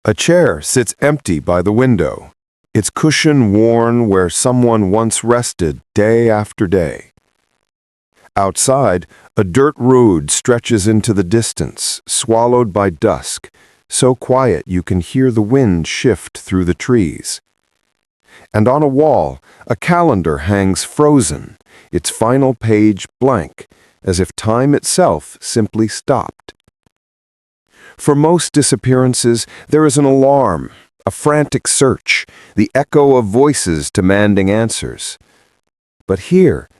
A chair sits empty by the window, its cushion worn where someone once rested day after day. Outside, a dirt road stretches into the distance, swallowed by dusk, so quiet you can hear the wind shift through the trees. And on a wall, a calendar hangs frozen, its final page blank, as if time itself simply stopped. For most disappearances, there is an alarm, a frantic search, the echo of voices demanding answers. But here,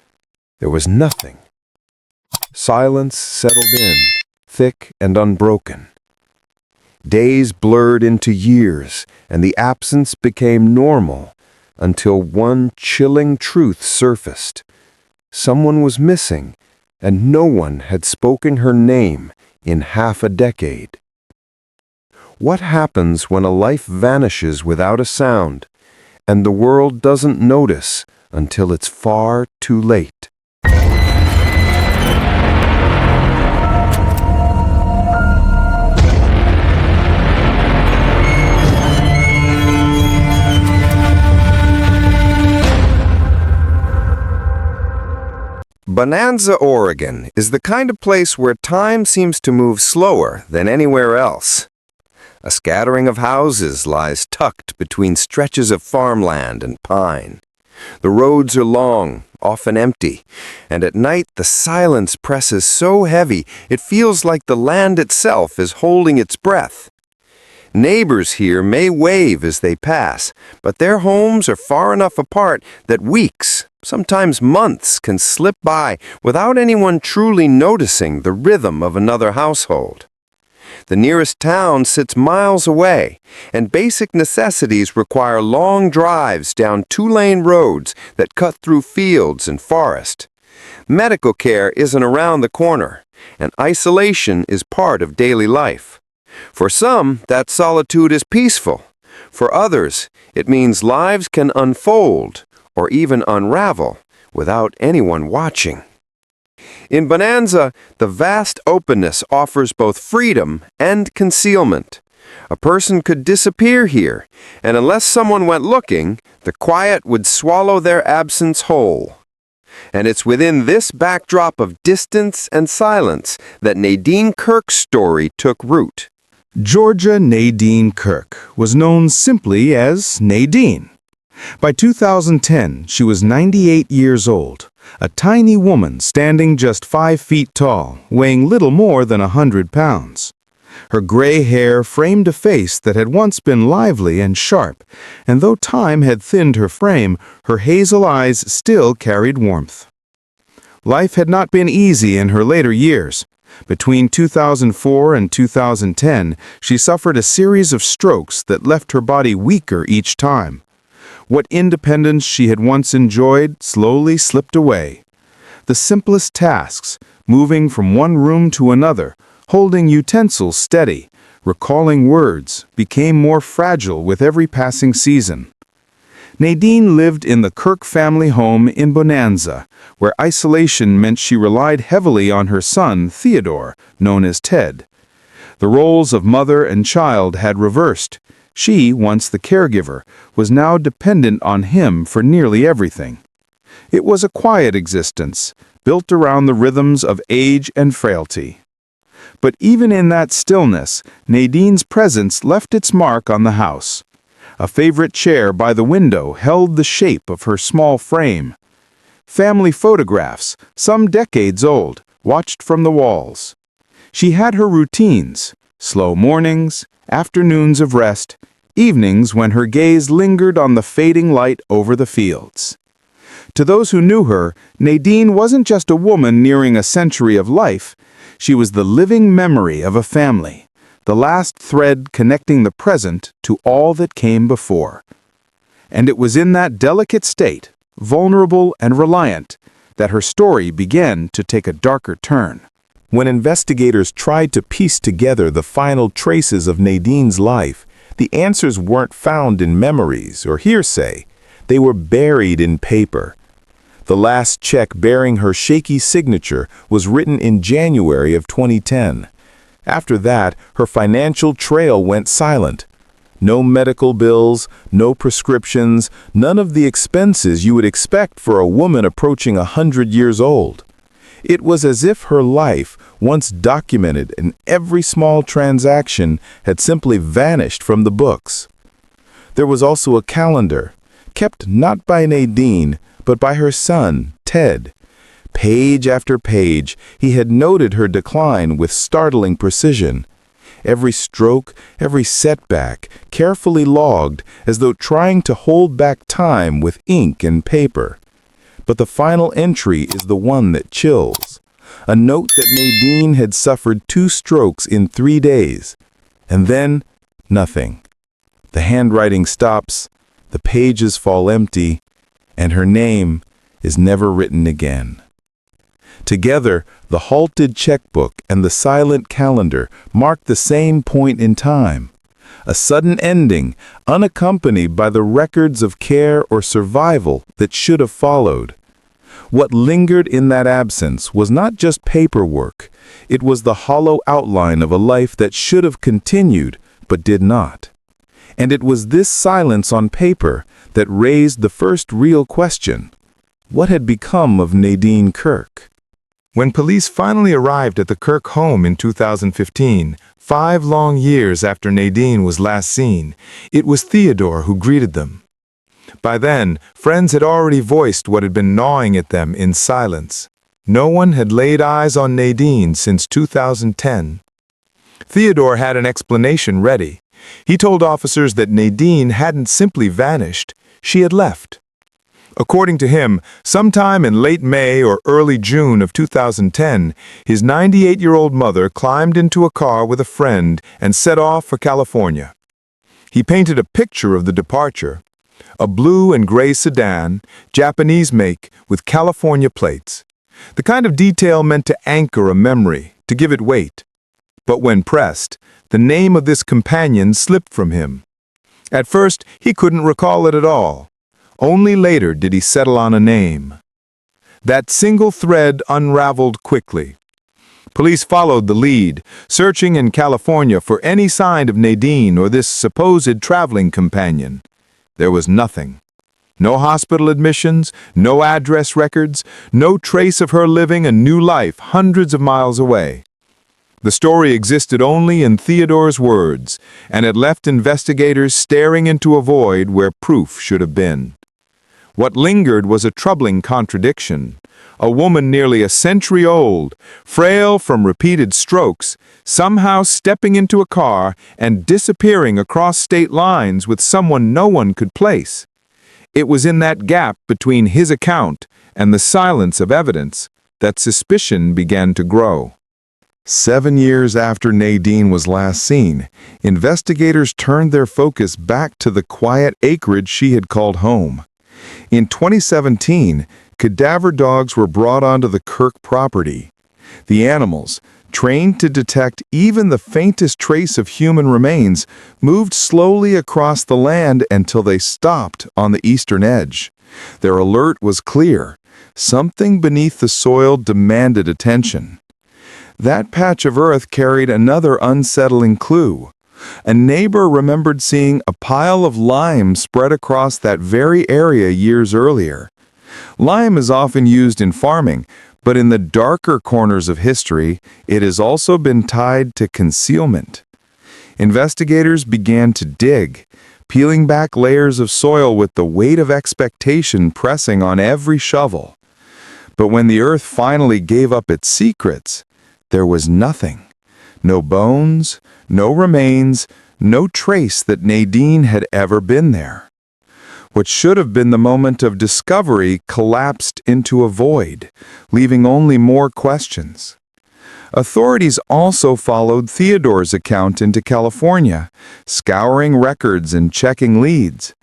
there was nothing. Silence settled in, thick and unbroken. Days blurred into years, and the absence became normal, until one chilling truth surfaced. Someone was missing, and no one had spoken her name in half a decade. What happens when a life vanishes without a sound, and the world doesn't notice until it's far too late? Bonanza, Oregon, is the kind of place where time seems to move slower than anywhere else. A scattering of houses lies tucked between stretches of farmland and pine. The roads are long, often empty, and at night the silence presses so heavy it feels like the land itself is holding its breath. Neighbors here may wave as they pass, but their homes are far enough apart that weeks, sometimes months, can slip by without anyone truly noticing the rhythm of another household. The nearest town sits miles away, and basic necessities require long drives down two-lane roads that cut through fields and forest. Medical care isn't around the corner, and isolation is part of daily life. For some, that solitude is peaceful. For others, it means lives can unfold, or even unravel, without anyone watching. In Bonanza, the vast openness offers both freedom and concealment. A person could disappear here, and unless someone went looking, the quiet would swallow their absence whole. And it's within this backdrop of distance and silence that Nadine Kirk's story took root. Georgia Nadine Kirk was known simply as Nadine. By 2010, she was 98 years old, a tiny woman standing just 5 feet tall, weighing little more than 100 pounds. Her gray hair framed a face that had once been lively and sharp, and though time had thinned her frame, her hazel eyes still carried warmth. Life had not been easy in her later years. Between 2004 and 2010, she suffered a series of strokes that left her body weaker each time. What independence she had once enjoyed slowly slipped away. The simplest tasks, moving from one room to another, holding utensils steady, recalling words, became more fragile with every passing season. Nadine lived in the Kirk family home in Bonanza, where isolation meant she relied heavily on her son, Theodore, known as Ted. The roles of mother and child had reversed. She, once the caregiver, was now dependent on him for nearly everything. It was a quiet existence, built around the rhythms of age and frailty. But even in that stillness, Nadine's presence left its mark on the house. A favorite chair by the window held the shape of her small frame. Family photographs, some decades old, watched from the walls. She had her routines, slow mornings, afternoons of rest, evenings when her gaze lingered on the fading light over the fields. To those who knew her, Nadine wasn't just a woman nearing a century of life. She was the living memory of a family, the last thread connecting the present to all that came before. And it was in that delicate state, vulnerable and reliant, that her story began to take a darker turn. When investigators tried to piece together the final traces of Nadine's life, the answers weren't found in memories or hearsay. They were buried in paper. The last check bearing her shaky signature was written in January of 2010. After that, her financial trail went silent. No medical bills, no prescriptions, none of the expenses you would expect for a woman approaching 100 years old. It was as if her life, once documented in every small transaction, had simply vanished from the books. There was also a calendar, kept not by Nadine, but by her son, Ted. Page after page, he had noted her decline with startling precision. Every stroke, every setback, carefully logged, as though trying to hold back time with ink and paper. But the final entry is the one that chills. A note that Nadine had suffered 2 strokes in 3 days. And then, nothing. The handwriting stops, the pages fall empty, and her name is never written again. Together, the halted checkbook and the silent calendar mark the same point in time. A sudden ending, unaccompanied by the records of care or survival that should have followed. What lingered in that absence was not just paperwork, it was the hollow outline of a life that should have continued, but did not. And it was this silence on paper that raised the first real question. What had become of Nadine Kirk? When police finally arrived at the Kirk home in 2015, 5 long years after Nadine was last seen, it was Theodore who greeted them. By then, friends had already voiced what had been gnawing at them in silence. No one had laid eyes on Nadine since 2010. Theodore had an explanation ready. He told officers that Nadine hadn't simply vanished, she had left. According to him, sometime in late May or early June of 2010, his 98-year-old mother climbed into a car with a friend and set off for California. He painted a picture of the departure. A blue and gray sedan, Japanese make, with California plates. The kind of detail meant to anchor a memory, to give it weight. But when pressed, the name of this companion slipped from him. At first, he couldn't recall it at all. Only later did he settle on a name. That single thread unraveled quickly. Police followed the lead, searching in California for any sign of Nadine or this supposed traveling companion. There was nothing. No hospital admissions, no address records, no trace of her living a new life hundreds of miles away. The story existed only in Theodore's words, and it left investigators staring into a void where proof should have been. What lingered was a troubling contradiction. A woman nearly a century old, frail from repeated strokes, somehow stepping into a car and disappearing across state lines with someone no one could place. It was in that gap between his account and the silence of evidence that suspicion began to grow. 7 years after Nadine was last seen, investigators turned their focus back to the quiet acreage she had called home. In 2017, cadaver dogs were brought onto the Kirk property. The animals, trained to detect even the faintest trace of human remains, moved slowly across the land until they stopped on the eastern edge. Their alert was clear. Something beneath the soil demanded attention. That patch of earth carried another unsettling clue. A neighbor remembered seeing a pile of lime spread across that very area years earlier. Lime is often used in farming, but in the darker corners of history, it has also been tied to concealment. Investigators began to dig, peeling back layers of soil with the weight of expectation pressing on every shovel. But when the earth finally gave up its secrets, there was nothing. No bones, no remains, no trace that Nadine had ever been there. What should have been the moment of discovery collapsed into a void, leaving only more questions. Authorities also followed Theodore's account into California, scouring records and checking leads.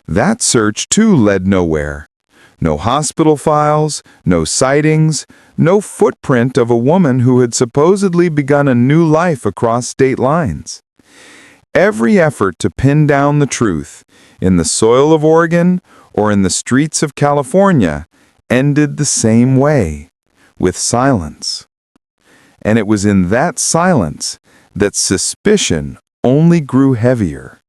That search too led nowhere. No hospital files, no sightings, no footprint of a woman who had supposedly begun a new life across state lines. Every effort to pin down the truth, in the soil of Oregon or in the streets of California, ended the same way, with silence. And it was in that silence that suspicion only grew heavier.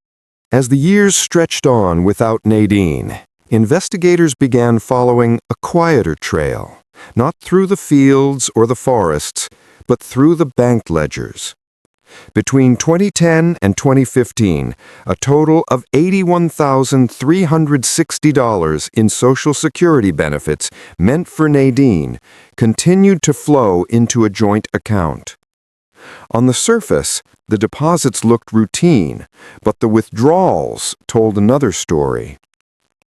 As the years stretched on without Nadine, investigators began following a quieter trail, not through the fields or the forests, but through the bank ledgers. Between 2010 and 2015, a total of $81,360 in Social Security benefits meant for Nadine continued to flow into a joint account. On the surface, the deposits looked routine, but the withdrawals told another story.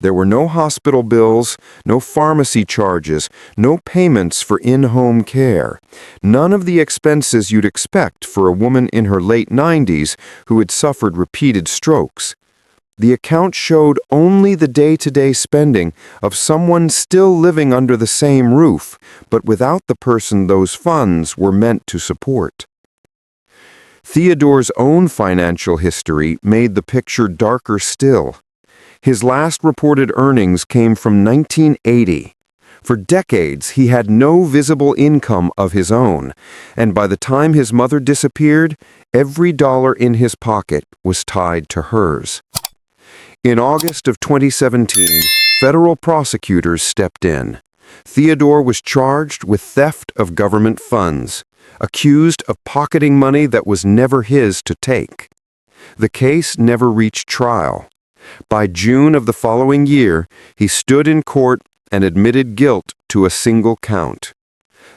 There were no hospital bills, no pharmacy charges, no payments for in-home care, none of the expenses you'd expect for a woman in her late 90s who had suffered repeated strokes. The account showed only the day-to-day spending of someone still living under the same roof, but without the person those funds were meant to support. Theodore's own financial history made the picture darker still. His last reported earnings came from 1980. For decades, he had no visible income of his own, and by the time his mother disappeared, every dollar in his pocket was tied to hers. In August of 2017, federal prosecutors stepped in. Theodore was charged with theft of government funds, accused of pocketing money that was never his to take. The case never reached trial. By June of the following year, he stood in court and admitted guilt to a single count.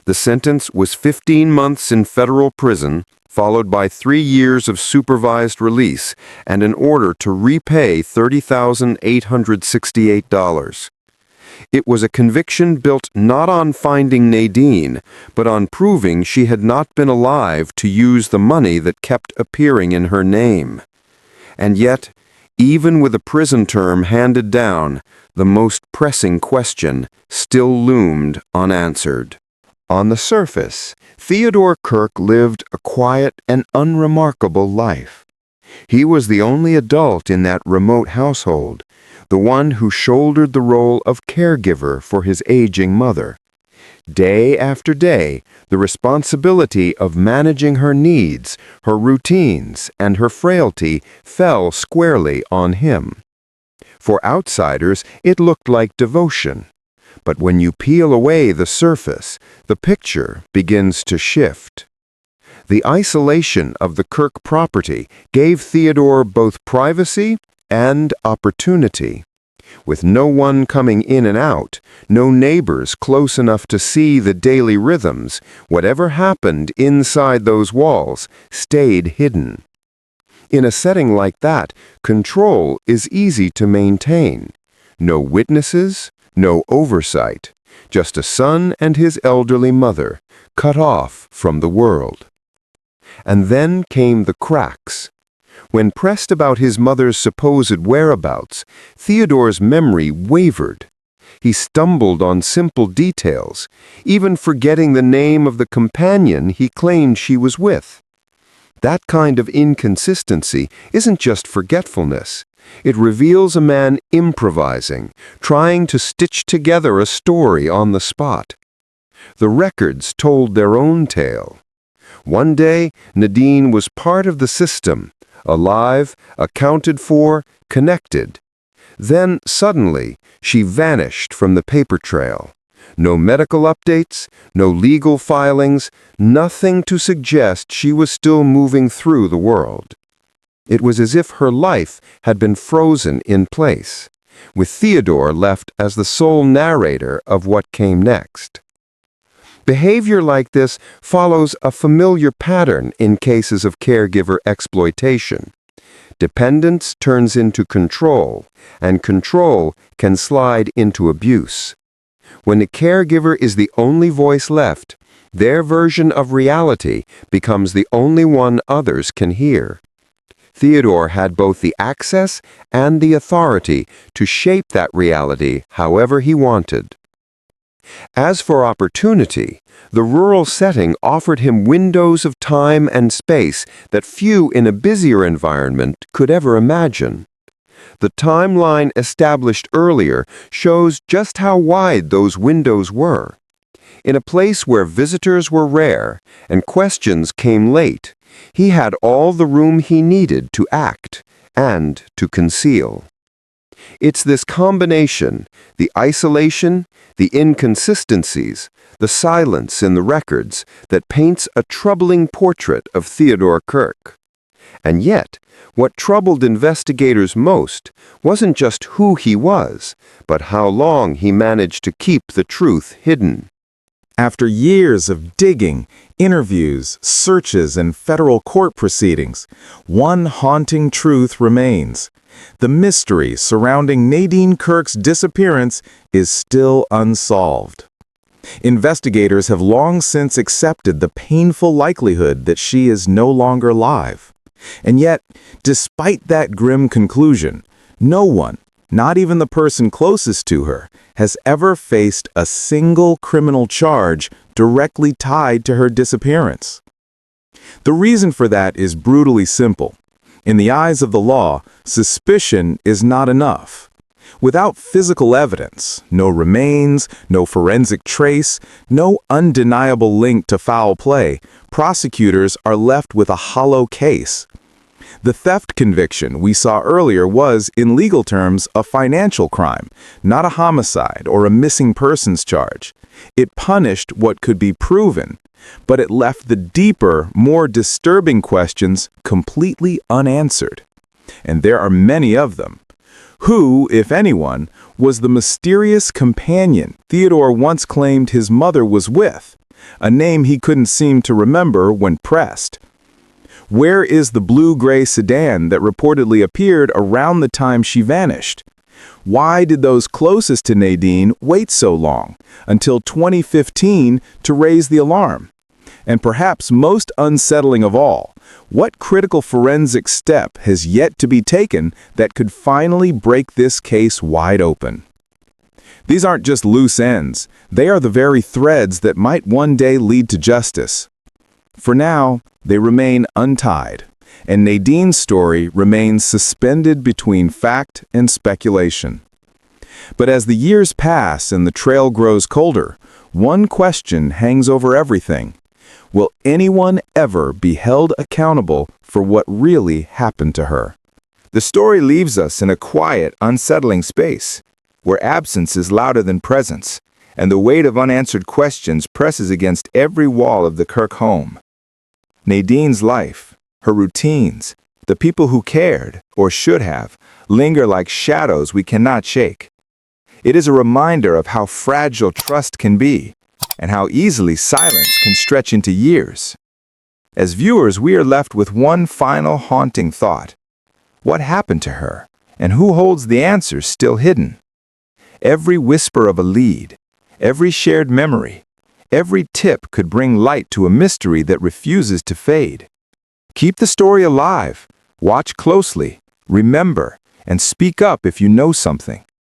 The sentence was 15 months in federal prison, followed by 3 years of supervised release and an order to repay $30,868. It was a conviction built not on finding Nadine, but on proving she had not been alive to use the money that kept appearing in her name. And yet, even with a prison term handed down, the most pressing question still loomed unanswered. On the surface, Theodore Kirk lived a quiet and unremarkable life. He was the only adult in that remote household, the one who shouldered the role of caregiver for his aging mother. Day after day, the responsibility of managing her needs, her routines, and her frailty fell squarely on him. For outsiders, it looked like devotion. But when you peel away the surface, the picture begins to shift. The isolation of the Kirk property gave Theodore both privacy and opportunity. With no one coming in and out, no neighbors close enough to see the daily rhythms, whatever happened inside those walls stayed hidden. In a setting like that, control is easy to maintain. No witnesses, no oversight, just a son and his elderly mother, cut off from the world. And then came the cracks. When pressed about his mother's supposed whereabouts, Theodore's memory wavered. He stumbled on simple details, even forgetting the name of the companion he claimed she was with. That kind of inconsistency isn't just forgetfulness. It reveals a man improvising, trying to stitch together a story on the spot. The records told their own tale. One day, Nadine was part of the system, alive, accounted for, connected. Then, suddenly, she vanished from the paper trail. No medical updates, no legal filings, nothing to suggest she was still moving through the world. It was as if her life had been frozen in place, with Theodore left as the sole narrator of what came next. Behavior like this follows a familiar pattern in cases of caregiver exploitation. Dependence turns into control, and control can slide into abuse. When a caregiver is the only voice left, their version of reality becomes the only one others can hear. Theodore had both the access and the authority to shape that reality however he wanted. As for opportunity, the rural setting offered him windows of time and space that few in a busier environment could ever imagine. The timeline established earlier shows just how wide those windows were. In a place where visitors were rare and questions came late, he had all the room he needed to act, and to conceal. It's this combination, the isolation, the inconsistencies, the silence in the records, that paints a troubling portrait of Theodore Kirk. And yet, what troubled investigators most wasn't just who he was, but how long he managed to keep the truth hidden. After years of digging, interviews, searches, and federal court proceedings, one haunting truth remains. The mystery surrounding Nadine Kirk's disappearance is still unsolved. Investigators have long since accepted the painful likelihood that she is no longer alive. And yet, despite that grim conclusion, no one, not even the person closest to her, has ever faced a single criminal charge directly tied to her disappearance. The reason for that is brutally simple. In the eyes of the law, suspicion is not enough. Without physical evidence, no remains, no forensic trace, no undeniable link to foul play, prosecutors are left with a hollow case. The theft conviction we saw earlier was, in legal terms, a financial crime, not a homicide or a missing persons charge. It punished what could be proven, but it left the deeper, more disturbing questions completely unanswered. And there are many of them. Who, if anyone, was the mysterious companion Theodore once claimed his mother was with, a name he couldn't seem to remember when pressed? Where is the blue-gray sedan that reportedly appeared around the time she vanished? Why did those closest to Nadine wait so long, until 2015, to raise the alarm? And perhaps most unsettling of all, what critical forensic step has yet to be taken that could finally break this case wide open? These aren't just loose ends. They are the very threads that might one day lead to justice. For now, they remain untied, and Nadine's story remains suspended between fact and speculation. But as the years pass and the trail grows colder, one question hangs over everything. Will anyone ever be held accountable for what really happened to her? The story leaves us in a quiet, unsettling space, where absence is louder than presence, and the weight of unanswered questions presses against every wall of the Kirk home. Nadine's life, her routines, the people who cared, or should have, linger like shadows we cannot shake. It is a reminder of how fragile trust can be, and how easily silence can stretch into years. As viewers, we are left with one final haunting thought. What happened to her, and who holds the answers still hidden? Every whisper of a lead, every shared memory, every tip could bring light to a mystery that refuses to fade. Keep the story alive, watch closely, remember, and speak up if you know something.